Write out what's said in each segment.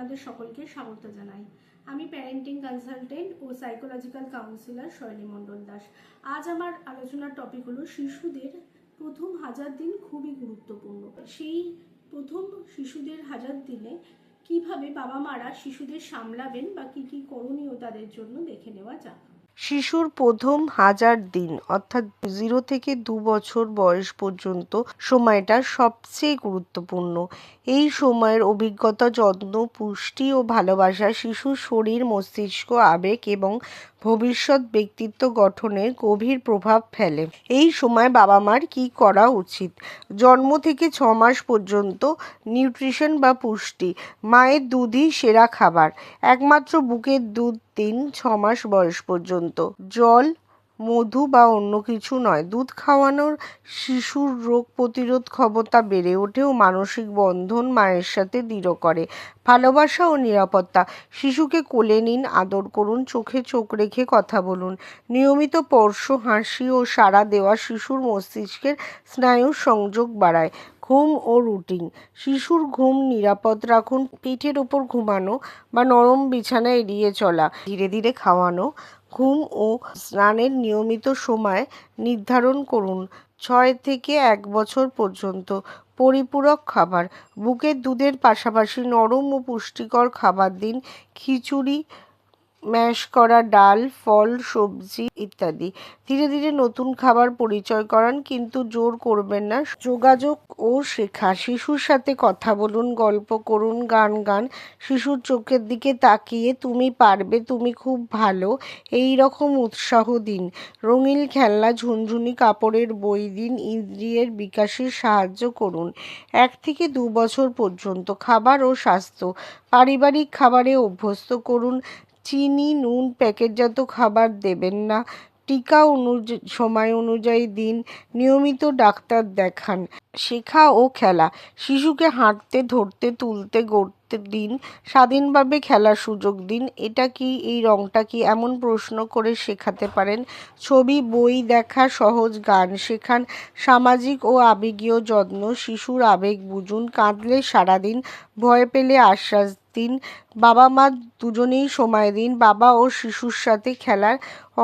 আপনাদের সকলকে স্বাগত জানাই। আমি প্যারেন্টিং কনসালটেন্ট ও সাইকোলজিক্যাল কাউন্সিলর শৈলী মণ্ডল দাস। আজ আমার আলোচনার টপিক হলো শিশুদের প্রথম 1000 দিন খুবই গুরুত্বপূর্ণ। সেই প্রথম শিশুদের 1000 দিনে কিভাবে বাবা মারা শিশুদের সামলাবেন বা কি করণীয় তাদের জন্য দেখে নেওয়া যাক। শিশুর প্রথম 1000 দিন অর্থাৎ 0 থেকে 2 বছর বয়স পর্যন্ত সময়টা সবচেয়ে গুরুত্বপূর্ণ। এই সময়ের অভিজ্ঞতা, যত্ন, পুষ্টি ও ভালোবাসা শিশুর শরীর, মস্তিষ্ক, আবেগ এবং ভবিষ্যৎ ব্যক্তিত্ব গঠনে গভীর প্রভাব ফেলে। এই সময় বাবা মার কী করা উচিত? জন্ম থেকে 6 মাস পর্যন্ত নিউট্রিশন বা পুষ্টি। মায়ের দুধই সেরা খাবার। একমাত্র বুকের দুধ দিন 6 মাস বয়স পর্যন্ত। জল, মধু বা অন্য কিছু নয়। দুধ খাওয়ানোর শিশুর রোগ প্রতিরোধ ক্ষমতা বেড়ে ওঠে ও মানসিক বন্ধন মায়ের সাথে দৃঢ় করে। ভালোবাসা ও নিরাপত্তা। শিশুকে কোলে নিন, আদর করুন, চোখে চোখ রেখে কথা বলুন। নিয়মিত স্পর্শ, হাসি ও সাড়া দেওয়া শিশুর মস্তিষ্কের স্নায়ুর সংযোগ বাড়ায়। ঘুম ও রুটিন। শিশুর ঘুম নিরাপদ রাখুন। পিঠের ওপর ঘুমানো বা নরম বিছানা এড়িয়ে চলা। ধীরে ধীরে খাওয়ানো। ঘুম ও স্নানের নিয়মিত সময় নির্ধারণ করুন। 6 থেকে 1 বছর পর্যন্ত পরিপূরক খাবার। বুকের দুধের পাশাপাশি নরম ও পুষ্টিকর খাবার দিন। খিচুড়ি, ম্যাশ করা ডাল, ফল, সবজি ইত্যাদি। ধীরে ধীরে নতুন খাবার পরিচয় করান, কিন্তু জোর করবেন না। যোগাযোগ ও শেখা। শিশুর সাথে কথা বলুন, গল্প করুন, গান গান। শিশুর চোখের দিকে তাকিয়ে তুমি পারবে, তুমি খুব ভালো, এই রকম উৎসাহ দিন। রঙিন খেলনা, ঝুনঝুনি, কাপড়ের বই দিন। ইন্দ্রিয়ের বিকাশে সাহায্য করুন। 1 থেকে 2 বছর পর্যন্ত খাবার ও স্বাস্থ্য। পারিবারিক খাবারে অভ্যস্ত করুন। চিনি, নুন, প্যাকেটজাত খাবার দেবেন না। টিকা সময় অনুযায়ী দিন। নিয়মিত ডাক্তার দেখান। শেখা ও খেলা। শিশুকে হাঁটতে, ধরতে, তুলতে, গড়তে দিন। স্বাধীনভাবে খেলার সুযোগ দিন। এটা কি, এই রংটা কি, এমন প্রশ্ন করে শেখাতে পারেন। ছবি, বই দেখা, সহজ গান শেখান। সামাজিক ও আবেগীয় যত্ন। শিশুর আবেগ বুঝুন। কাঁদলে সাড়া দিন। ভয় পেলে আশ্বাস দিন। বাবা মা দুজনেই সময় দিন। বাবা ও শিশুর সাথে খেলার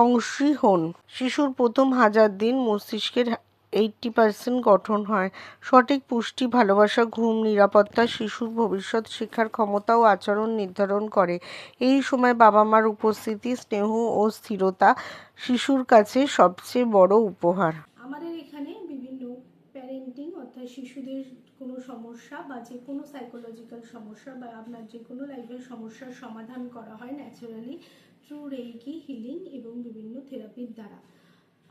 অংশী হন। শিশুর প্রথম 1000 দিন মস্তিষ্কের 80% গঠন হয়। সঠিক পুষ্টি, ভালোবাসা, ঘুম, নিরাপত্তা শিশুর ভবিষ্যৎ শেখার ক্ষমতা ও আচরণ নির্ধারণ করে। এই সময় বাবা মার উপস্থিতি, স্নেহ ও স্থিরতা শিশুর কাছে সবচেয়ে বড় উপহার। আমাদের এখানে বিভিন্ন প্যারেন্টিং অর্থাৎ শিশুদের কোনো সমস্যা বা যে কোনো সাইকোলজিক্যাল সমস্যা বা আপনার যে কোনো লাইফের সমস্যার সমাধান করা হয় ন্যাচারালি থ্রু রেইকি, হিলিং এবং বিভিন্ন থেরাপির দ্বারা।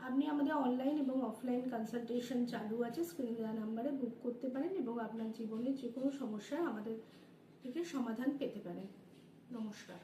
আপনি আমাদের অনলাইন এবং অফলাইন কনসালটেশন চালু আছে। স্ক্রিনে দেওয়া নাম্বারে বুক করতে পারেন এবং আপনার জীবনের যে কোনো সমস্যার আমাদের থেকে সমাধান পেতে পারেন। নমস্কার।